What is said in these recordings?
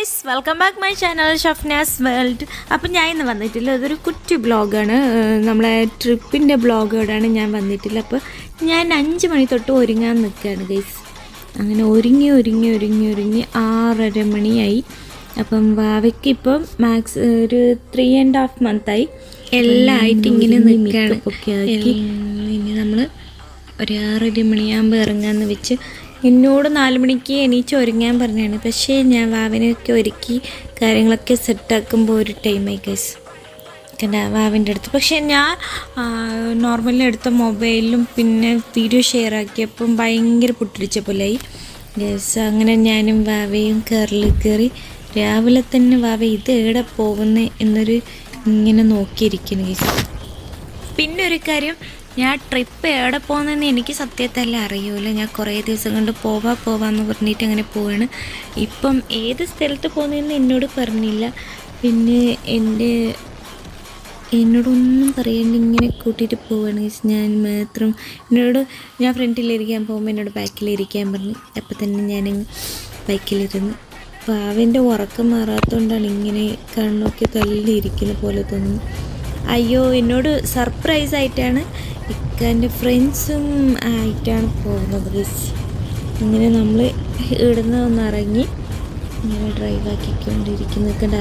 Guys, welcome back my channel Shafnas world. അപ്പം ഞാൻ ഇന്ന് വന്നിട്ടില്ല, അതൊരു കുറ്റി ബ്ലോഗാണ്, നമ്മളെ ട്രിപ്പിൻ്റെ ബ്ലോഗോടാണ് ഞാൻ വന്നിട്ടില്ല. അപ്പോൾ ഞാൻ 5 മണി തൊട്ട് ഒരുങ്ങാൻ നിൽക്കുകയാണ് ഗൈസ്. അങ്ങനെ ഒരുങ്ങി 6:30 മണിയായി. അപ്പം വാവയ്ക്ക് ഇപ്പം മാക്സ് ഒരു 3.5 മന്തായി. എല്ലാം ആയിട്ട് ഇങ്ങനെ നിൽക്കുകയാണ്. ഇനി നമ്മൾ ഒരു 6:30 മണിയാകുമ്പോൾ ഇറങ്ങാമെന്ന് വെച്ച് എന്നോട് 4 മണിക്ക് എണീച്ച് ഒരുങ്ങാൻ പറഞ്ഞാണ്. പക്ഷേ ഞാൻ വാവിനൊക്കെ ഒരുക്കി കാര്യങ്ങളൊക്കെ സെറ്റാക്കുമ്പോൾ ഒരു ടൈമായി ഗൈസ് കണ്ട വാവിൻ്റെ അടുത്ത്. പക്ഷേ ഞാൻ നോർമലി എടുത്ത മൊബൈലിലും പിന്നെ വീഡിയോ ഷെയർ ആക്കിയപ്പം ഭയങ്കര പൊട്ടിടിച്ച പോലെയായി ഗൈസ്. അങ്ങനെ ഞാനും വാവയും കാറിൽ കയറി. രാവിലെ തന്നെ വാവ ഇത് എവിടെ പോകുന്നത് എന്നൊരു ഇങ്ങനെ നോക്കിയിരിക്കുന്നു ഗൈസ്. പിന്നെ ഒരു കാര്യം, ഞാൻ ട്രിപ്പ് എവിടെ പോകുന്നതെന്ന് എനിക്ക് സത്യത്തല്ല അറിയൂല. ഞാൻ കുറേ ദിവസം കൊണ്ട് പോവാമെന്ന് പറഞ്ഞിട്ട് അങ്ങനെ പോവാണ്. ഇപ്പം ഏത് സ്ഥലത്ത് പോകുന്നതെന്ന് എന്നോട് പറഞ്ഞില്ല. പിന്നെ എന്നോടൊന്നും പറയാണ്ട് ഇങ്ങനെ കൂട്ടിയിട്ട് പോവാണ്. ഞാൻ മാത്രം ഞാൻ ഫ്രണ്ടിലിരിക്കാൻ പോകുമ്പോൾ എന്നോട് ബാക്കിലിരിക്കാൻ പറഞ്ഞു. അപ്പം തന്നെ ഞാൻ ബൈക്കിലിരുന്ന്. അപ്പോൾ അവൻ്റെ ഉറക്കം മാറാത്തതുകൊണ്ടാണ് ഇങ്ങനെ കണ്ണൊക്കെ തള്ളിയിരിക്കുന്ന പോലെ തോന്നുന്നു. അയ്യോ, എന്നോട് സർപ്രൈസ് ആയിട്ടാണ് ഇക്കാൻ്റെ ഫ്രണ്ട്സും ആയിട്ടാണ് പോകുന്നത് ഗൈസ്. അങ്ങനെ നമ്മൾ ഇവിടുന്ന് ഒന്ന് ഇറങ്ങി ഇങ്ങനെ ഡ്രൈവ് ആക്കിക്കൊണ്ടിരിക്കുന്നു. കണ്ട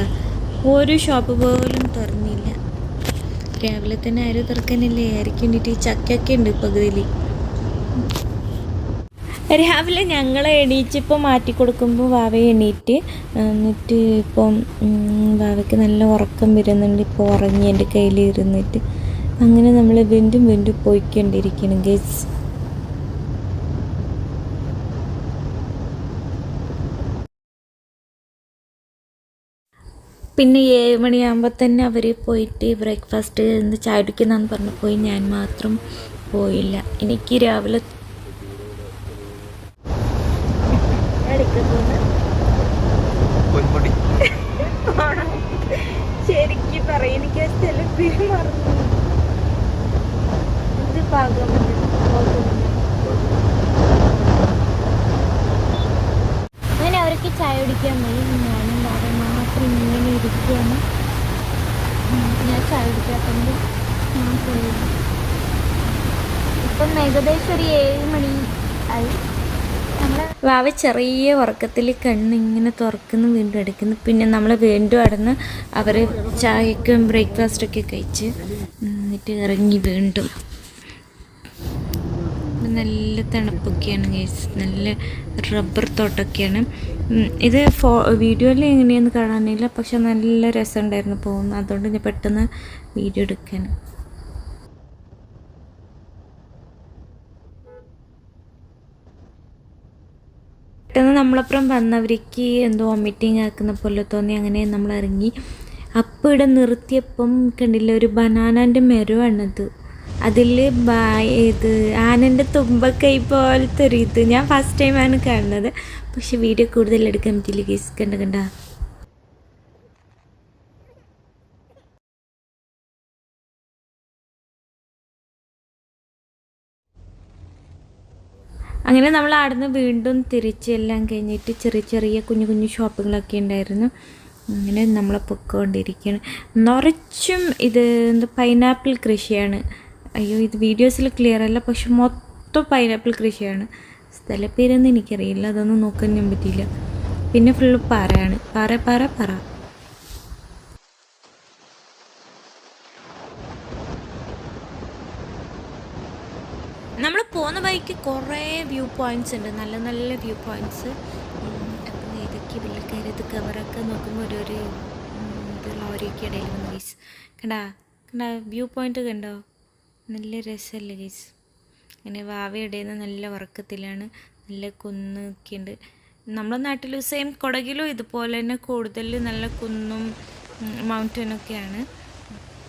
ഒരു ഷോപ്പ് പോലും തുറന്നില്ല. രാവിലെ തന്നെ ആരും തുറക്കാനില്ലേ, ആയിരിക്കും വേണ്ടിയിട്ട് ഈ ചക്കൊക്കെ ഉണ്ട് പകുതിയിൽ. രാവിലെ ഞങ്ങളെ എണീച്ചിപ്പോൾ മാറ്റി കൊടുക്കുമ്പോൾ വാവയെ എണീറ്റ് എന്നിട്ട് ഇപ്പം വാവയ്ക്ക് നല്ല ഉറക്കം വരുന്നുണ്ട്. ഇപ്പോൾ ഉറങ്ങി എൻ്റെ കയ്യിൽ ഇരുന്നിട്ട്. അങ്ങനെ നമ്മൾ വീണ്ടും പോയിക്കൊണ്ടിരിക്കണം ഗൈസ്. പിന്നെ 7 മണിയാകുമ്പോൾ തന്നെ അവർ പോയിട്ട് ബ്രേക്ക്ഫാസ്റ്റ് ചായ കുടിക്കുന്നതെന്ന് പറഞ്ഞു പോയി. ഞാൻ മാത്രം പോയില്ല. എനിക്ക് രാവിലെ ശരിക്കും പറയും, എനിക്ക് സ്ഥലം മറന്നു. ഇത് പാകം അങ്ങനെ അവർക്ക് ചായ കുടിക്കാൻ പോയി. ഞാനും വാവ മാത്രം ഇങ്ങനെ ഇരിക്കുകയാണ്. ഞാൻ ചായ കുടിക്കാത്തതുകൊണ്ട് ഞാൻ പോയി. ഇപ്പം ഏകദേശം ഒരു 7 മണി ആയി. വാവ ചെറിയ ഉറക്കത്തിൽ കണ്ണിങ്ങനെ തുറക്കുന്നു വീണ്ടും എടുക്കുന്നു. പിന്നെ നമ്മൾ വീണ്ടും അടന്ന് അവർ ചായക്കും ബ്രേക്ക്ഫാസ്റ്റൊക്കെ കഴിച്ച് എന്നിട്ട് ഇറങ്ങി വീണ്ടും. നല്ല തണുപ്പൊക്കെയാണ് ഗൈസ്, നല്ല റബ്ബർ തോട്ടമൊക്കെയാണ്. ഇത് വീഡിയോയിൽ എങ്ങനെയൊന്നും കാണാനില്ല, പക്ഷെ നല്ല രസമുണ്ടായിരുന്നു പോകുന്നത്. അതുകൊണ്ട് ഞാൻ പെട്ടെന്ന് വീഡിയോ എടുക്കാൻ. പെട്ടെന്ന് നമ്മളപ്പുറം വന്നവർക്ക് എന്തോ വോമിറ്റിങ് ആക്കുന്ന പോലെ തോന്നി. അങ്ങനെ നമ്മൾ ഇറങ്ങി. അപ്പം ഇവിടെ നിർത്തിയപ്പം കണ്ടില്ല, ഒരു ബനാനാൻ്റെ മരമാണത്. അതിൽ ഇത് ആനൻ്റെ തുമ്പക്കൈ പോലത്തെ ഒരു ഇത്. ഞാൻ ഫസ്റ്റ് ടൈമാണ് കാണുന്നത്, പക്ഷെ വീഡിയോ കൂടുതൽ എടുക്കാൻ പറ്റില്ല ഗൈസ്. കണ്ട അങ്ങനെ നമ്മൾ അവിടുന്ന് വീണ്ടും തിരിച്ച് എല്ലാം കഴിഞ്ഞിട്ട് ചെറിയ കുഞ്ഞു ഷോപ്പുകളൊക്കെ ഉണ്ടായിരുന്നു. അങ്ങനെ നമ്മളെ പൊയ്ക്കൊണ്ടിരിക്കുകയാണ്. നിറച്ചും ഇത് പൈനാപ്പിൾ കൃഷിയാണ്. അയ്യോ, ഇത് വീഡിയോസിൽ ക്ലിയർ അല്ല, പക്ഷെ മൊത്തം പൈനാപ്പിൾ കൃഷിയാണ്. സ്ഥലപ്പേരൊന്നും എനിക്കറിയില്ല, അതൊന്നും നോക്കാനും പറ്റിയില്ല. പിന്നെ ഫുള്ള് പാറയാണ്, പാറ. നമ്മൾ പോകുന്ന ബൈക്ക് കുറേ വ്യൂ പോയിൻറ്റ്സ് ഉണ്ട്, നല്ല വ്യൂ പോയിൻറ്റ്സ്. അപ്പോൾ ഇതൊക്കെ വില്ലക്കാർ ഇത് കവറൊക്കെ നോക്കുമ്പോൾ ഒരു ലോറിയൊക്കെ ഇടയിൽ വന്നു ഗൈസ്. കണ്ട വ്യൂ പോയിൻ്റ് കണ്ടോ, നല്ല രസമല്ലേ ഗൈസ്. അങ്ങനെ വാവയുടെ നല്ല ഉറക്കത്തിലാണ്. നല്ല കുന്നൊക്കെ ഉണ്ട്. നമ്മുടെ നാട്ടിൽ സെയിം കൊടകിലും ഇതുപോലെ തന്നെ കൂടുതൽ നല്ല കുന്നും മൗണ്ടനൊക്കെയാണ്.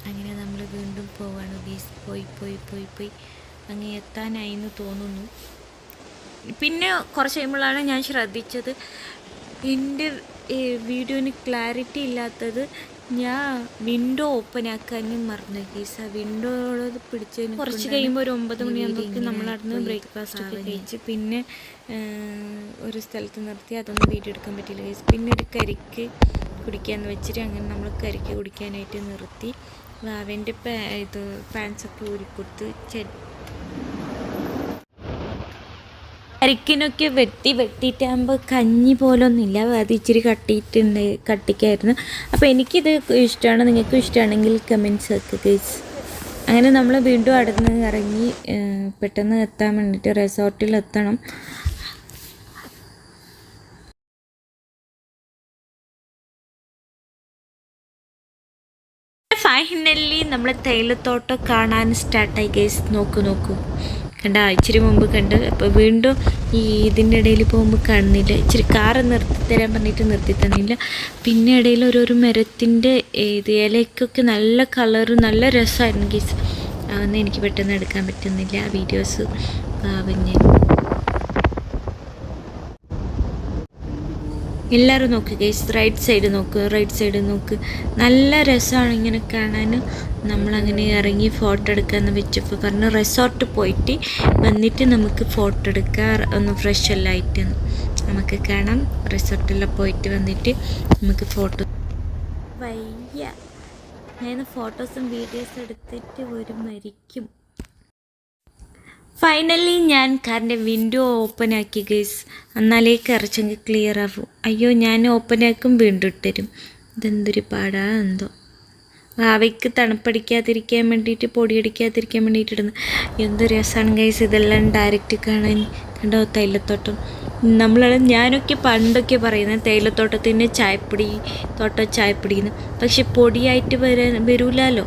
അങ്ങനെ നമ്മൾ വീണ്ടും പോവാണ് ഗൈസ്. പോയി അങ്ങ് എത്താനായി എന്ന് തോന്നുന്നു. പിന്നെ കുറച്ച് കഴിയുമ്പോഴാണ് ഞാൻ ശ്രദ്ധിച്ചത് എൻ്റെ വീഡിയോന് ക്ലാരിറ്റി ഇല്ലാത്തത്. ഞാൻ വിൻഡോ ഓപ്പൺ ആക്കാനും മറന്നു ഗൈസ്. ആ വിൻഡോ പിടിച്ചതിന് കുറച്ച് കഴിയുമ്പോൾ ഒരു 9 മണിയാകുമ്പോഴേക്കും നമ്മളവിടുന്ന് ബ്രേക്ക്ഫാസ്റ്റ് ഒക്കെ കഴിച്ച് പിന്നെ ഒരു സ്ഥലത്ത് നിർത്തി. അതൊന്നും വീഡിയോ എടുക്കാൻ പറ്റില്ല ഗൈസ്. പിന്നെ ഒരു കരിക്ക് കുടിക്കാമെന്ന് വെച്ചിട്ട് അങ്ങനെ നമ്മൾ കരിക്ക് കുടിക്കാനായിട്ട് നിർത്തി. വാവേൻ്റെ പാൻസൊക്കെ ഊരിക്കൊടുത്ത് കരിക്കിനൊക്കെ വെട്ടിയിട്ടാകുമ്പോൾ കഞ്ഞി പോലൊന്നുമില്ല, അത് ഇച്ചിരി കട്ടിക്കായിരുന്നു. അപ്പോൾ എനിക്കിത് ഇഷ്ടമാണ്, നിങ്ങൾക്കും ഇഷ്ടമാണെങ്കിൽ കമൻറ്റ്സ് ഒക്കെ ഗൈസ്. അങ്ങനെ നമ്മൾ വീണ്ടും അവിടുന്ന് ഇറങ്ങി പെട്ടെന്ന് എത്താൻ വേണ്ടിയിട്ട് റിസോർട്ടിൽ എത്തണം. ഫൈനലി നമ്മൾ തേയിലത്തോട്ടം കാണാൻ സ്റ്റാർട്ടായി ഗൈസ്. നോക്കൂ കണ്ട, ഇച്ചിരി മുമ്പ് കണ്ട്. അപ്പോൾ വീണ്ടും ഇതിൻ്റെ ഇടയിൽ പോകുമ്പോൾ കാണുന്നില്ല. ഇച്ചിരി കാറ് നിർത്തിത്തരാൻ പറഞ്ഞിട്ട് നിർത്തി തന്നില്ല. പിന്നെ ഇടയിൽ ഓരോരോ മരത്തിൻ്റെ ഇലയ്ക്കൊക്കെ നല്ല കളറും നല്ല രസമായിരുന്നു ഗൈസ്. അതൊന്നും എനിക്ക് പെട്ടെന്ന് എടുക്കാൻ പറ്റുന്നില്ല വീഡിയോസ്. ഞാൻ എല്ലാവരും നോക്ക് ഗൈസ്, റൈറ്റ് സൈഡ് നോക്ക്. നല്ല രസമാണ് ഇങ്ങനെ കാണാൻ. നമ്മളങ്ങനെ ഇറങ്ങി ഫോട്ടോ എടുക്കാമെന്ന് വെച്ചപ്പോൾ പറഞ്ഞു റിസോർട്ട് പോയിട്ട് വന്നിട്ട് നമുക്ക് ഫോട്ടോ എടുക്കാം, ഒന്ന് ഫ്രഷ് എല്ലാം ആയിട്ട് നമുക്ക് കാണാം. റിസോർട്ടെല്ലാം പോയിട്ട് വന്നിട്ട് നമുക്ക് ഫോട്ടോ ഞാൻ ഫോട്ടോസും വീഡിയോസും എടുത്തിട്ട് ഒരു മരിക്കും. ഫൈനലി ഞാൻ കാറിൻ്റെ വിൻഡോ ഓപ്പൺ ആക്കി ഗൈസ്. എന്നാലേ കറച്ചെങ്കിൽ ക്ലിയർ ആവും. അയ്യോ, ഞാൻ ഓപ്പൺ ആക്കും വീണ്ടും ഇട്ടരും. ഇതെന്തൊരു പാടാ എന്തോ. അവയ്ക്ക് തണുപ്പടിക്കാതിരിക്കാൻ വേണ്ടിയിട്ട്, പൊടിയടിക്കാതിരിക്കാൻ വേണ്ടിയിട്ട് ഇടുന്നു. എന്ത് രസമാണ് ഗൈസ് ഇതെല്ലാം ഡയറക്റ്റ് കാണാൻ. കണ്ടോ തേയിലത്തോട്ടം. ഞാനൊക്കെ പണ്ടൊക്കെ പറയുന്നത് തേയിലത്തോട്ടത്തിൻ്റെ ചായപ്പൊടിന്ന്, പക്ഷെ പൊടിയായിട്ട് വരൂലല്ലോ.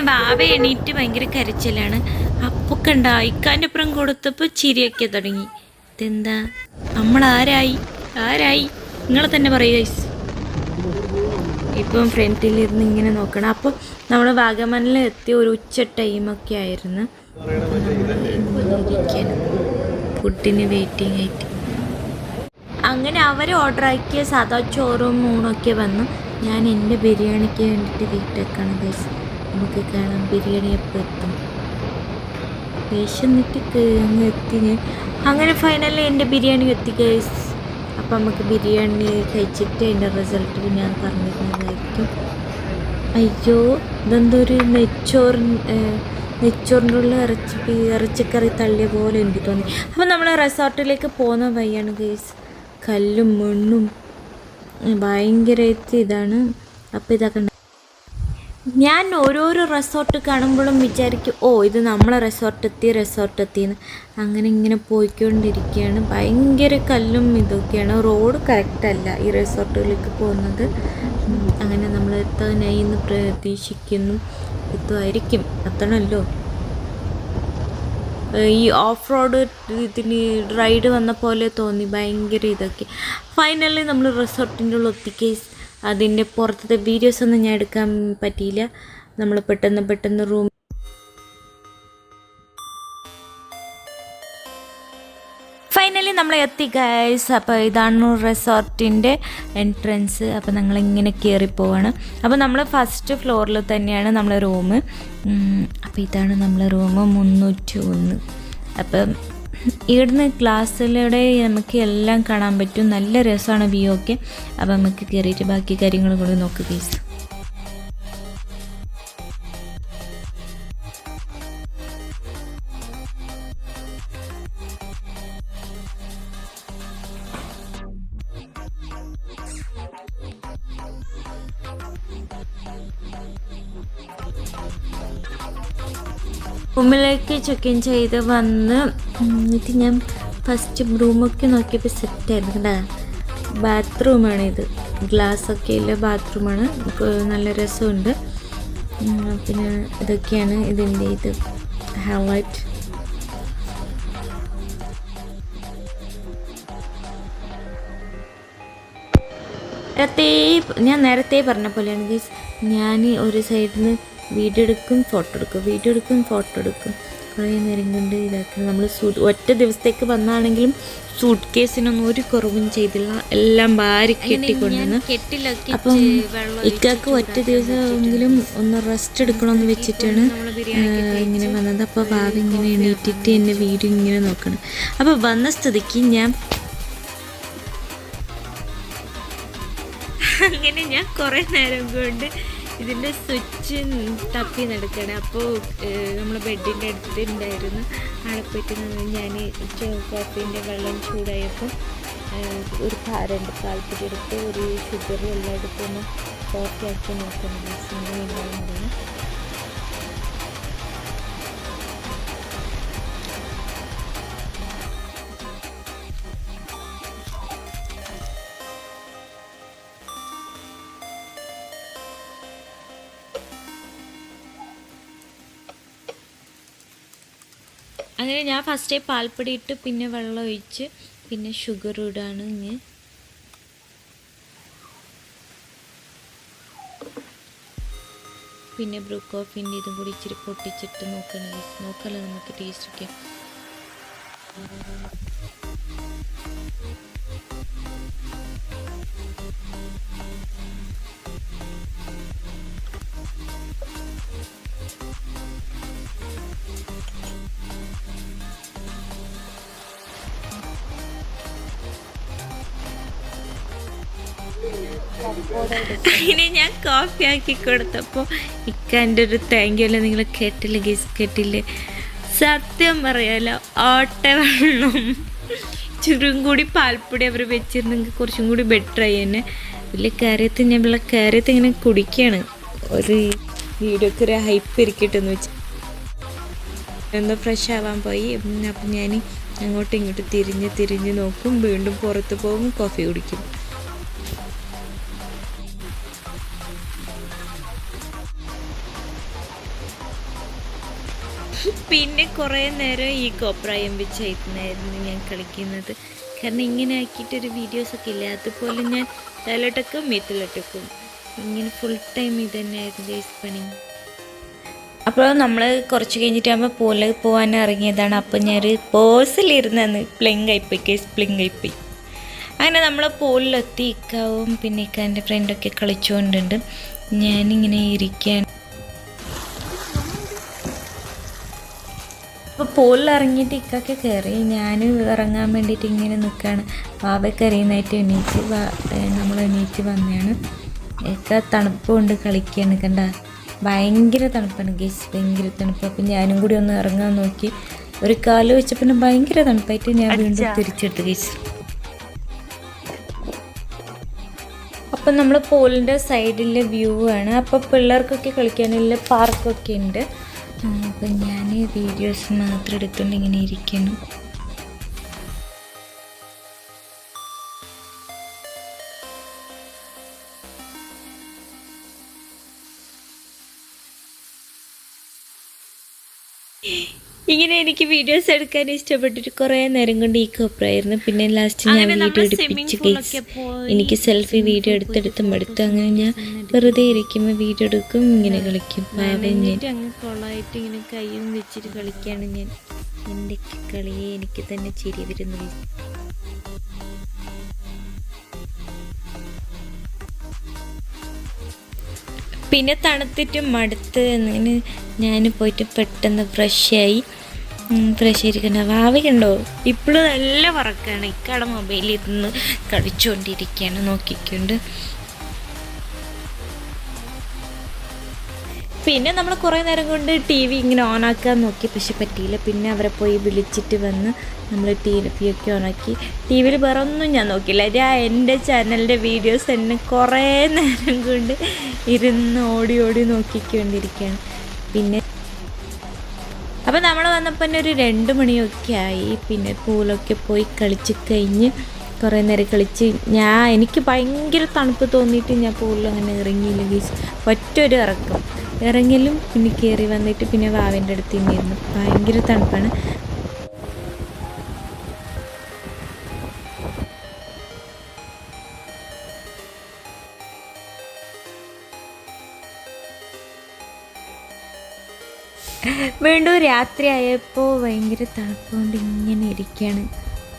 വാവ എണീറ്റ് ഭയങ്കര കരച്ചിലാണ്. അപ്പോൾ കണ്ട ഇക്കാൻ്റെ അപ്പുറം കൊടുത്തപ്പോൾ ചിരിയൊക്കെ തുടങ്ങി. ഇതെന്താ നമ്മളാരായി നിങ്ങളെ തന്നെ പറയുക. ഇപ്പം ഫ്രണ്ടിലിരുന്ന് ഇങ്ങനെ നോക്കണം. അപ്പോൾ നമ്മൾ വാഗമണിൽ എത്തിയ ഒരു ഉച്ച ടൈമൊക്കെ ആയിരുന്നു. ഫുഡിന് വെയിറ്റിംഗ് ആയിട്ട് അങ്ങനെ അവർ ഓർഡർ ആക്കിയ സാധാ ചോറും ഊണൊക്കെ വന്നു. ഞാൻ എൻ്റെ ബിരിയാണിക്ക് വേണ്ടിയിട്ട് വെയിറ്റൊക്കെയാണ് ഗൈസ്. നമുക്ക് കാണാം ബിരിയാണി എപ്പോൾ എത്തും. വിശന്നിട്ട് അങ്ങ് എത്തി ഞാൻ. അങ്ങനെ ഫൈനലി എൻ്റെ ബിരിയാണി എത്തി ഗൈസ്. അപ്പം നമുക്ക് ബിരിയാണി കഴിച്ചിട്ട് അതിൻ്റെ റിസൾട്ട് ഞാൻ പറഞ്ഞിരുന്നതായിരിക്കും. അയ്യോ, ഇതെന്തോ ഒരു നെച്ചോറിൻ്റെ ഉള്ളിൽ ഇറച്ചിക്കറി തള്ളിയ പോലെ എനിക്ക് തോന്നി. അപ്പം നമ്മൾ റിസോർട്ടിലേക്ക് പോകുന്ന വഴിയാണ് ഗൈസ്. കല്ലും മണ്ണും ഭയങ്കരമായിട്ട് ഇതാണ്. അപ്പോൾ ഇതൊക്കെ ഞാൻ ഓരോരോ റിസോർട്ട് കാണുമ്പോഴും വിചാരിക്കും, ഇത് നമ്മളെ റിസോർട്ട് എത്തിയെന്ന്. അങ്ങനെ ഇങ്ങനെ പോയിക്കൊണ്ടിരിക്കുകയാണ്. ഭയങ്കര കല്ലും ഇതൊക്കെയാണ്. റോഡ് കറക്റ്റല്ല ഈ റിസോർട്ടുകളിലേക്ക് പോകുന്നത്. അങ്ങനെ നമ്മൾ എത്താനായി എന്ന് പ്രതീക്ഷിക്കുന്നു. എത്തുമായിരിക്കും, എത്തണമല്ലോ. ഈ ഓഫ് റോഡ് ഇതിന് റൈഡ് വന്ന പോലെ തോന്നി. ഭയങ്കര ഇതൊക്കെ. ഫൈനലി നമ്മൾ റിസോർട്ടിൻ്റെ ഉള്ളിൽ എത്തി. അതിൻ്റെ പുറത്തത്തെ വീഡിയോസൊന്നും ഞാൻ എടുക്കാൻ പറ്റിയില്ല. നമ്മൾ പെട്ടെന്ന് റൂം ഫൈനലി നമ്മൾ എത്തി ഗൈസ്. അപ്പോൾ ഇതാണ് റിസോർട്ടിൻ്റെ എൻട്രൻസ്. അപ്പോൾ ഞങ്ങളിങ്ങനെ കയറിപ്പോവാണ്. അപ്പോൾ നമ്മൾ ഫസ്റ്റ് ഫ്ലോറിൽ തന്നെയാണ് നമ്മളെ റൂം. അപ്പോൾ ഇതാണ് നമ്മളെ റൂം 301. അപ്പം ഇവിടുന്ന് ക്ലാസ്സിലൂടെ നമുക്ക് എല്ലാം കാണാൻ പറ്റും. നല്ല രസമാണ് വ്യൂ ഒക്കെ. അപ്പം നമുക്ക് കയറിയിട്ട് ബാക്കി കാര്യങ്ങൾ കൂടി നോക്കുക ഗൈസ്. റൂമിലേക്ക് ചെക്ക് ഇൻ ചെയ്ത് വന്ന് എന്നിട്ട് ഞാൻ ഫസ്റ്റ് റൂമൊക്കെ നോക്കിയപ്പോൾ സെറ്റായിരുന്നു. കേട്ടോ, ബാത്റൂമാണിത്. ഗ്ലാസ്സൊക്കെ ഉള്ള ബാത്റൂമാണ്. നല്ല രസമുണ്ട്. പിന്നെ ഇതൊക്കെയാണ് ഇതിൻ്റെ ഹൈലൈറ്റ്. ഞാൻ നേരത്തെ പറഞ്ഞ പോലെയാണ് ഗൈസ്. ഞാൻ ഒരു സൈഡിൽ നിന്ന് വീഡിയോ എടുക്കും ഫോട്ടോ എടുക്കും. കുറേ നേരം കൊണ്ട് ഇതാക്കി നമ്മൾ ഒറ്റ ദിവസത്തേക്ക് വന്നാണെങ്കിലും സൂട്ട് കേസിനൊന്നും ഒരു കുറവും ചെയ്തില്ല, എല്ലാം ഭാരി കെട്ടിക്കൊണ്ടുവന്ന്. അപ്പം ഇക്കാക്ക് ഒറ്റ ദിവസമെങ്കിലും ഒന്ന് റെസ്റ്റ് എടുക്കണമെന്ന് വെച്ചിട്ടാണ് ഇങ്ങനെ വന്നത്. അപ്പോൾ ഭാവി ഇങ്ങനെ എണീറ്റിട്ട് എൻ്റെ വീഡിയോ ഇങ്ങനെ നോക്കണം. അപ്പോൾ വന്ന സ്ഥിതിക്ക് അങ്ങനെ ഞാൻ കുറേ നേരം കൊണ്ട് ഇതിൻ്റെ സ്വിച്ച് തപ്പി നടക്കുകയാണ്. അപ്പോൾ നമ്മൾ ബെഡിൻ്റെ അടുത്ത് ഉണ്ടായിരുന്നു. അവിടെ പോയിട്ട് ഞാൻ കോഫീൻ്റെ വെള്ളം ചൂടായപ്പോൾ ഒരു 2 പാൽപ്പൊടി എടുത്ത് ഒരു ഷുഗർ എല്ലാം എടുത്തൊന്ന് കോഫി ആക്കി നോക്കുന്നത് ഉണ്ടാകുന്നതാണ്. അങ്ങനെ ഞാൻ ഫസ്റ്റ് പാൽപ്പൊടി ഇട്ട് പിന്നെ വെള്ളം ഒഴിച്ച് പിന്നെ ഷുഗർ ഇടാണ്. പിന്നെ ബ്രൂ കോഫീൻ്റെ ഇതും കൂടി ഇച്ചിരി പൊട്ടിച്ചിട്ട് നോക്കല്ലോ നമുക്ക് ടേസ്റ്റ് ഒക്കെ. അങ്ങനെ ഞാൻ കോഫി ആക്കി കൊടുത്തപ്പോൾ ഇക്കാൻ്റെ ഒരു താങ്ക് യു അല്ല നിങ്ങൾ കേട്ടില്ലേ ഗൈസ്, കേട്ടില്ലേ? സത്യം പറയാലോ, ഓട്ട വെള്ളം ചുരും കൂടി പാൽപ്പൊടി അവർ വെച്ചിരുന്നെങ്കിൽ കുറച്ചും കൂടി ബെറ്ററായി തന്നെ. വലിയ കാര്യത്തിൽ ഞാൻ കാര്യത്തിൽ ഇങ്ങനെ കുടിക്കുകയാണ്. ഒരു വീഡിയോക്ക് ഒരു ഹൈപ്പ് ഇരിക്കട്ടെന്ന് വെച്ച് ഒന്ന് ഫ്രഷ് ആവാൻ പോയി. അപ്പം ഞാൻ അങ്ങോട്ടും ഇങ്ങോട്ടും തിരിഞ്ഞ് നോക്കും, വീണ്ടും പുറത്ത് പോകും, കോഫി കുടിക്കും. പിന്നെ കുറേ നേരം ഈ കോപ്രായം വെച്ചായിരുന്നു ഞാൻ കളിക്കുന്നത്. കാരണം ഇങ്ങനെ ആക്കിയിട്ടൊരു വീഡിയോസൊക്കെ ഇല്ല, അതുപോലെ ഞാൻ തലോട്ടക്കും മെത്തിലോട്ടക്കും ഇങ്ങനെ ഫുൾ ടൈം ഇത് തന്നെയായിരുന്നു ഗൈസ് പണി. അപ്പോൾ നമ്മൾ കുറച്ച് കഴിഞ്ഞിട്ടാകുമ്പോൾ പൂളിൽ പോകാൻ ഇറങ്ങിയതാണ്. അപ്പോൾ ഞാനൊരു പോസിലിരുന്ന് പ്ലിങ് ആയിപ്പോയി. അങ്ങനെ നമ്മൾ പൂളിലെത്തി. ഇക്കാവും പിന്നെ ഇക്കാൻ്റെ ഫ്രണ്ടൊക്കെ കളിച്ചുകൊണ്ടുണ്ട്. ഞാനിങ്ങനെ ഇരിക്കാൻ. അപ്പോൾ പൂളിൽ ഇറങ്ങിയിട്ട് ഇക്കൊക്കെ കയറി, ഞാൻ ഇറങ്ങാൻ വേണ്ടിയിട്ട് ഇങ്ങനെ നിൽക്കുകയാണ്. വാവയ്ക്ക് അറിയുന്നതായിട്ട് നമ്മൾ എണീറ്റ് വന്നതാണ്. ഒക്കെ തണുപ്പ് കൊണ്ട് കളിക്കുകയാണ്. കണ്ട ഭയങ്കര തണുപ്പാണ് ഗൈസ്, ഭയങ്കര തണുപ്പ്. അപ്പം ഞാനും കൂടി ഒന്ന് ഇറങ്ങാൻ നോക്കി, ഒരു കാല് വെച്ചപ്പോൾ ഭയങ്കര തണുപ്പായിട്ട് ഞാൻ വീണ്ടും തിരിച്ചെടുത്തു ഗൈസ്. അപ്പം നമ്മൾ പൂളിൻ്റെ സൈഡിലെ വ്യൂ ആണ്. അപ്പോൾ പിള്ളേർക്കൊക്കെ കളിക്കാനുള്ള പാർക്കൊക്കെ ഉണ്ട്. അപ്പം ഞാൻ വീഡിയോസ് മാത്രം എടുത്തുകൊണ്ട് ഇങ്ങനെ ഇരിക്കണം. ഇങ്ങനെ എനിക്ക് വീഡിയോസ് എടുക്കാൻ ഇഷ്ടപ്പെട്ടിട്ട് കുറേ നേരം കൊണ്ട് ഈ കോപ്രായിരുന്നു. പിന്നെ ലാസ്റ്റ് ഞാൻ വീഡിയോ എടുപ്പിച്ച് എനിക്ക് സെൽഫി വീഡിയോ എടുത്ത് അങ്ങനെ ഞാൻ വെറുതെ ഇരിക്കുമ്പോൾ വീഡിയോ എടുക്കും, ഇങ്ങനെ കളിക്കും. അങ്ങ് കൊളായിട്ട് ഇങ്ങനെ കൈയും വെച്ചിട്ട് കളിക്കുകയാണ് ഞാൻ. എൻ്റെ കളിയെ എനിക്ക് തന്നെ ചിരി വരുന്നു. പിന്നെ തണുത്തിട്ട് മടുത്ത് അങ്ങനെ ഞാൻ പോയിട്ട് പെട്ടെന്ന് ഫ്രഷ് ആയിരിക്കണ്ട. ഭാവിയുണ്ടോ ഇപ്പോഴും നല്ല വറക്കാണ്. ഇക്കടെ മൊബൈലിൽ ഇരുന്ന് കളിച്ചുകൊണ്ടിരിക്കുകയാണ് നോക്കിക്കൊണ്ട്. പിന്നെ നമ്മൾ കുറേ നേരം കൊണ്ട് ടി വി ഇങ്ങനെ ഓണാക്കാൻ നോക്കി, പക്ഷെ പറ്റിയില്ല. പിന്നെ അവരെ പോയി വിളിച്ചിട്ട് വന്ന് നമ്മൾ ടി വി ഒക്കെ ഓണാക്കി. ടി വിയിൽ വേറെ ഒന്നും ഞാൻ നോക്കിയില്ല. എൻ്റെ ചാനലിൻ്റെ വീഡിയോസ് തന്നെ കുറേ നേരം കൊണ്ട് ഇരുന്ന് ഓടി നോക്കിക്കൊണ്ടിരിക്കുകയാണ്. പിന്നെ അപ്പോൾ നമ്മൾ വന്നപ്പോൾ തന്നെ ഒരു 2 മണിയൊക്കെ ആയി. പിന്നെ പൂളൊക്കെ പോയി കളിച്ച് കഴിഞ്ഞ് കുറേ നേരം കളിച്ച് എനിക്ക് ഭയങ്കര തണുപ്പ് തോന്നിയിട്ട് ഞാൻ പൂളിൽ അങ്ങനെ ഇറങ്ങിയില്ല ഗീസ്. ഒറ്റൊരു ഇറങ്ങലും പിന്നെ കയറി വന്നിട്ട് പിന്നെ വാവിൻ്റെ അടുത്ത് തന്നെയായിരുന്നു. ഭയങ്കര തണുപ്പാണ്. വീണ്ടും രാത്രിയായപ്പോൾ ഭയങ്കര തണുപ്പുകൊണ്ട് ഇങ്ങനെ ഇരിക്കുകയാണ്.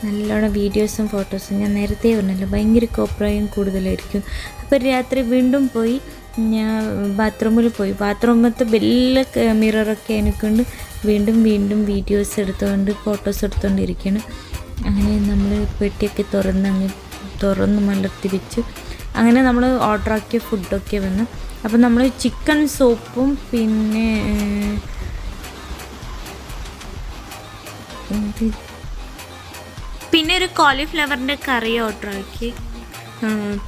നല്ലോണം വീഡിയോസും ഫോട്ടോസും ഞാൻ നേരത്തെ പറഞ്ഞല്ലോ ഭയങ്കര കോപ്രായം കൂടുതലായിരിക്കും. അപ്പോൾ രാത്രി വീണ്ടും പോയി ഞാൻ ബാത്റൂമിൽ പോയി. ബാത്റൂമിലത്തെ വലിയ മിററൊക്കെ എനിക്കൊണ്ട് വീണ്ടും വീണ്ടും വീഡിയോസ് എടുത്തുകൊണ്ട് ഫോട്ടോസ് എടുത്തുകൊണ്ടിരിക്കുകയാണ്. അങ്ങനെ നമ്മൾ പെട്ടിയൊക്കെ തുറന്ന് മലർത്തി വെച്ചു. അങ്ങനെ നമ്മൾ ഓർഡറാക്കിയ ഫുഡൊക്കെ വന്നു. അപ്പോൾ നമ്മൾ ചിക്കൻ സൂപ്പും പിന്നെ ഒരു കോളിഫ്ലവറിൻ്റെ കറി ഓർഡറാക്കി.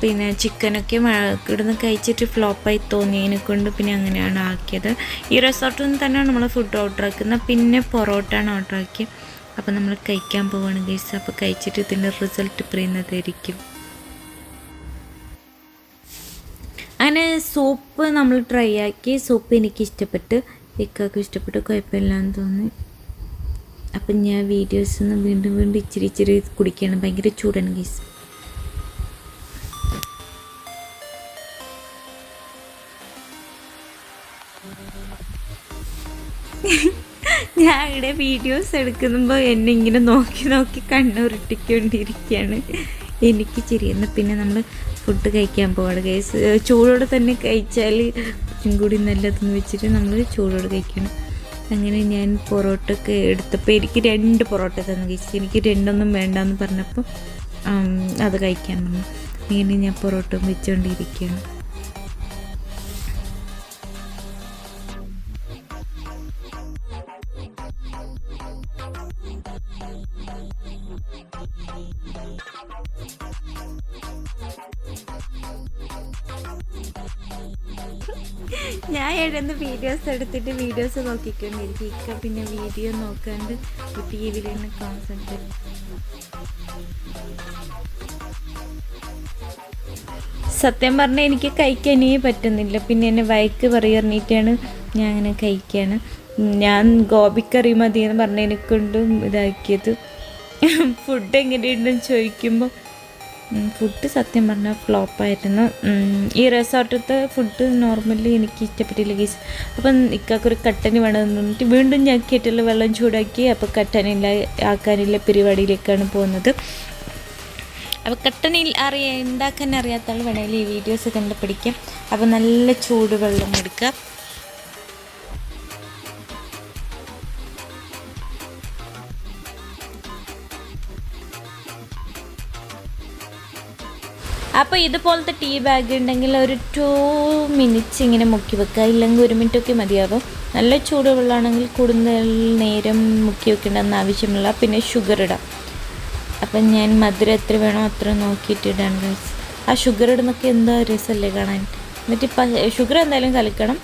പിന്നെ ചിക്കനൊക്കെ ഇവിടുന്ന് കഴിച്ചിട്ട് ഫ്ലോപ്പായി തോന്നിയതിനെ കൊണ്ട് പിന്നെ അങ്ങനെയാണ് ആക്കിയത്. ഈ റിസോർട്ടിൽ നിന്ന് തന്നെയാണ് നമ്മൾ ഫുഡ് ഓർഡറാക്കുന്നത്. പിന്നെ പൊറോട്ടയാണ് ഓർഡറാക്കിയത്. അപ്പോൾ നമ്മൾ കഴിക്കാൻ പോവുകയാണ് ഗൈസ്. അപ്പോൾ കഴിച്ചിട്ട് ഇതിൻ്റെ റിസൾട്ട് പറയുന്നതായിരിക്കും. അങ്ങനെ സൂപ്പ് നമ്മൾ ട്രൈ ആക്കി. സൂപ്പ് എനിക്ക് ഇഷ്ടപ്പെട്ട്, ഇക്കാക്കും ഇഷ്ടപ്പെട്ട്, കുഴപ്പമില്ലാന്ന് തോന്നി. അപ്പം ഞാൻ വീഡിയോസ് വീണ്ടും ഇച്ചിരി കുടിക്കുകയാണ്. ഭയങ്കര ചൂടാണ് ഗൈസ്. ഞാൻ ഇവിടെ വീഡിയോസ് എടുക്കുമ്പോൾ എന്നെ ഇങ്ങനെ നോക്കി കണ്ണുരുട്ടിക്കൊണ്ടിരിക്കുകയാണ്. എനിക്ക് ചിരിയുന്നു. പിന്നെ നമ്മൾ ഫുഡ് കഴിക്കാൻ പോവാണ് ഗൈസ്. ചൂടോടെ തന്നെ കഴിച്ചാൽ കുറച്ചും കൂടി നല്ലതെന്ന് വെച്ചിട്ട് നമ്മൾ ചൂടോടെ കഴിക്കണം. അങ്ങനെ ഞാൻ പൊറോട്ടയൊക്കെ എടുത്തപ്പോൾ എനിക്ക് 2 പൊറോട്ട തന്നു ഗൈസ്. എനിക്ക് 2 വേണ്ടാന്ന് പറഞ്ഞപ്പോൾ അത് കഴിക്കാൻ പറഞ്ഞു. ഇങ്ങനെ ഞാൻ പൊറോട്ട വെച്ചുകൊണ്ടിരിക്കുകയാണ്. ഞാൻ എഴുതുന്ന വീഡിയോസ് എടുത്തിട്ട് വീഡിയോസ് നോക്കിക്കൊണ്ടിരിക്കും. ഇക്ക പിന്നെ വീഡിയോ നോക്കാണ്ട് ടി-വിയിൽ തന്നെ കോൺസെൻട്രേറ്റ്. സത്യം പറഞ്ഞാൽ എനിക്ക് കഴിക്കാനേ പറ്റുന്നില്ല. പിന്നെ എന്നെ വയക്ക് പറഞ്ഞിട്ടാണ് ഞാൻ അങ്ങനെ കഴിക്കുകയാണ്. ഞാൻ ഗോപിക്കറി മതി എന്ന് പറഞ്ഞതിനെ കൊണ്ടും ഇതാക്കിയത്. ഫുഡ് എങ്ങനെയുണ്ടെന്ന് ചോദിക്കുമ്പോൾ ഫുഡ് സത്യം പറഞ്ഞാൽ ഫ്ലോപ്പായിരുന്നു. ഈ റിസോർട്ടത്തെ ഫുഡ് നോർമലി എനിക്ക് ഇഷ്ടപ്പെട്ടില്ല ഗൈസ്. അപ്പം ഇക്കാക്കൊരു കട്ടന് വേണമെന്ന് പറഞ്ഞിട്ട് വീണ്ടും ഞാൻ കെറ്റിൽ വെള്ളം ചൂടാക്കി. അപ്പോൾ ആക്കാനില്ല പരിപാടിയിലേക്കാണ് പോകുന്നത്. അപ്പോൾ കട്ടനിൽ ഉണ്ടാക്കാൻ അറിയാത്ത ആൾ വേണമെങ്കിൽ ഈ വീഡിയോസ് കണ്ട് പഠിക്കാം. അപ്പോൾ നല്ല ചൂട് വെള്ളം എടുക്കുക. അപ്പോൾ ഇതുപോലത്തെ ടീ ബാഗ് ഉണ്ടെങ്കിൽ ഒരു 2 മിനിറ്റ്സ് ഇങ്ങനെ മുക്കി വെക്കുക. ഇല്ലെങ്കിൽ 1 മിനിറ്റൊക്കെ മതിയാവും. നല്ല ചൂട് വെള്ളമാണെങ്കിൽ കൂടുതൽ നേരം മുക്കി വെക്കേണ്ടെന്ന് ആവശ്യമില്ല. പിന്നെ ഷുഗർ ഇടാം. അപ്പം ഞാൻ മധുരം എത്ര വേണോ അത്ര നോക്കിയിട്ട് ഇടാൻ ഗൈസ്. ആ ഷുഗർ ഇടുന്നൊക്കെ എന്താ രസമല്ലേ കാണാൻ. എന്നിട്ട് ഷുഗർ എന്തായാലും കലക്കണം.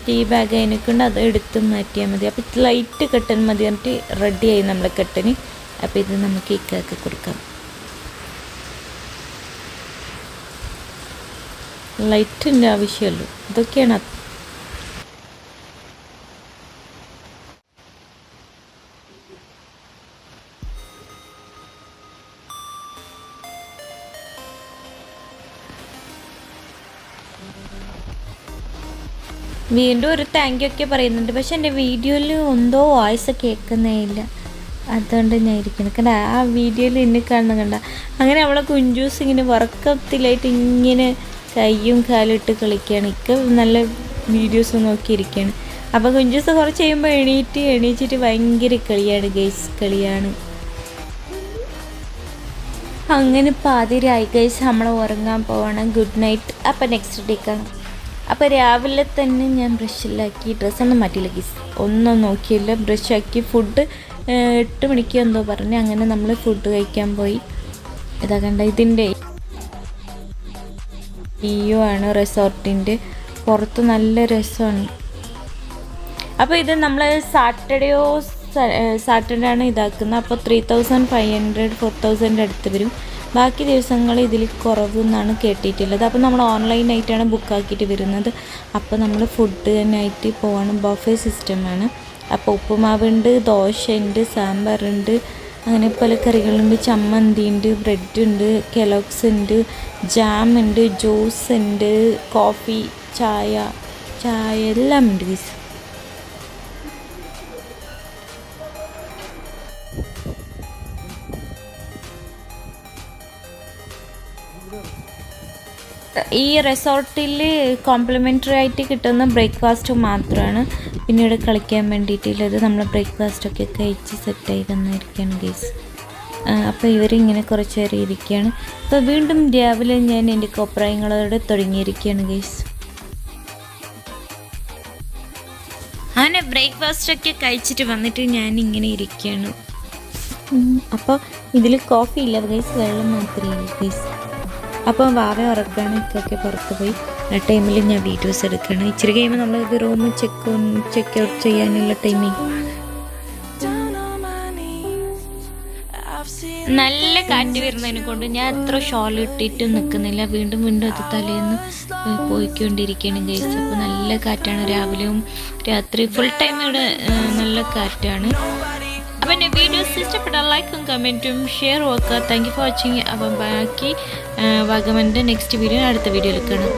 ടീ ബാഗ് അതിനൊക്കെയുണ്ട്, അത് എടുത്ത് മാറ്റിയാൽ മതി. അപ്പോൾ ലൈറ്റ് കട്ടൻ മതി. എന്നിട്ട് റെഡിയായി നമ്മളെ കട്ടന്. അപ്പോൾ ഇത് നമുക്ക് ഇക്കാക്കി കൊടുക്കാം. ലൈറ്റിൻ്റെ ആവശ്യമല്ലോ. ഇതൊക്കെയാണ്. വീണ്ടും ഒരു താങ്ക് യു ഒക്കെ പറയുന്നുണ്ട്. പക്ഷെ എൻ്റെ വീഡിയോയിൽ എന്തോ വോയിസ് കേൾക്കുന്നേ ഇല്ല. അതുകൊണ്ട് ഞാൻ ഇരിക്കുന്നത് കണ്ട. ആ വീഡിയോയിൽ എന്നെ കാണുന്ന കണ്ട. അങ്ങനെ അവളെ കുഞ്ചൂസ് ഇങ്ങനെ വർക്കത്തിലായിട്ട് ഇങ്ങനെ കയ്യും കാലിട്ട് കളിക്കുകയാണ്. ഇക്ക നല്ല വീഡിയോസ് നോക്കിയിരിക്കുകയാണ്. അപ്പോൾ കുഞ്ചൂസ് കുറച്ച് കഴിയുമ്പോൾ എണീച്ചിട്ട് ഭയങ്കര കളിയാണ് ഗൈസ്. അങ്ങനെ പാതിരായി ഗൈസ്. നമ്മൾ ഉറങ്ങാൻ പോവാണ്. Good night. അപ്പോൾ നെക്സ്റ്റ് ഡേ കാണാം. അപ്പോൾ രാവിലെ തന്നെ ഞാൻ ബ്രഷിലാക്കി. ഡ്രസ്സൊന്നും മാറ്റിയില്ല ഗൈസ്. ഒന്നും നോക്കിയില്ല. ബ്രഷാക്കി. ഫുഡ് 8 മണിക്ക് എന്തോ പറഞ്ഞ്. അങ്ങനെ നമ്മൾ ഫുഡ് കഴിക്കാൻ പോയി. ഇതാ കണ്ട. ഇതിൻ്റെ വ്യൂ ആണ് റിസോർട്ടിൻ്റെ. പുറത്ത് നല്ല രസമാണ്. അപ്പോൾ ഇത് നമ്മൾ സാറ്റർഡേ ആണ് ഇതാക്കുന്നത്. അപ്പോൾ 3500 4000 അടുത്ത് വരും. ബാക്കി ദിവസങ്ങൾ ഇതിൽ കുറവെന്നാണ് കേട്ടിട്ടുള്ളത്. അപ്പോൾ നമ്മൾ ഓൺലൈനായിട്ടാണ് ബുക്കാക്കിയിട്ട് വരുന്നത്. അപ്പോൾ നമ്മൾ ഫുഡ് തന്നെയായിട്ട് പോകണം. ബഫേ സിസ്റ്റമാണ്. അപ്പോൾ ഉപ്പുമാവുണ്ട്, ദോശയുണ്ട്, സാമ്പാറുണ്ട്, അങ്ങനെ പല കറികളുണ്ട്. ചമ്മന്തി ഉണ്ട്, ബ്രെഡ് ഉണ്ട്, കെലോക്സ് ഉണ്ട്, ജാം ഉണ്ട്, ജ്യൂസ് ഉണ്ട്, കോഫി, ചായ എല്ലാം ഉണ്ട് ഗൈസ്. ഈ റിസോർട്ടിൽ കോംപ്ലിമെൻ്ററി ആയിട്ട് കിട്ടുന്ന ബ്രേക്ക്ഫാസ്റ്റ് മാത്രമാണ്. പിന്നീട് കളിക്കാൻ വേണ്ടിയിട്ടുള്ളത് നമ്മൾ ബ്രേക്ക്ഫാസ്റ്റൊക്കെ കഴിച്ച് സെറ്റായി തന്നിരിക്കുകയാണ് ഗൈസ്. അപ്പോൾ ഇവരിങ്ങനെ കുറച്ച് നേരം ഇരിക്കുകയാണ്. അപ്പോൾ വീണ്ടും രാവിലെ ഞാൻ എൻ്റെ കോപ്രായങ്ങളോട് തുടങ്ങിയിരിക്കുകയാണ് ഗൈസ്. അങ്ങനെ ബ്രേക്ക്ഫാസ്റ്റൊക്കെ കഴിച്ചിട്ട് വന്നിട്ട് ഞാൻ ഇങ്ങനെ ഇരിക്കുകയാണ്. അപ്പോൾ ഇതിൽ കോഫി ഇല്ല ഗൈസ്, വെള്ളം മാത്രമേ ഉള്ളൂ ഗൈസ്. അപ്പോൾ വാവ ഉറക്കാണ്, ഇക്കൊക്കെ പുറത്ത് പോയി. ആ ടൈമിൽ ഞാൻ വീഡിയോസ് എടുക്കുകയാണ്. ഇച്ചിരി കഴിയുമ്പോൾ നമ്മൾ റൂം ചെക്ക് ഔട്ട് ചെയ്യാനുള്ള ടൈമിങ്. നല്ല കാറ്റ് വരുന്നതിനെ കൊണ്ട് ഞാൻ അത്ര ഷോൾ ഇട്ടിട്ട് നിൽക്കുന്നില്ല. വീണ്ടും അത് തലേന്ന് പോയിക്കൊണ്ടിരിക്കുകയാണ് ഗൈസ്. അപ്പോൾ നല്ല കാറ്റാണ്, രാവിലെയും രാത്രി ഫുൾ ടൈം ഇവിടെ നല്ല കാറ്റാണ്. അപ്പോൾ എൻ്റെ വീഡിയോസ് ഇഷ്ടപ്പെട്ടാൽ ലൈക്കും കമൻറ്റും ഷെയർ വെക്കുക. Thank you for watching. അപ്പം ബാക്കി വാഗമൻ്റെ നെക്സ്റ്റ് വീഡിയോ അടുത്ത വീഡിയോയിൽ കാണാം.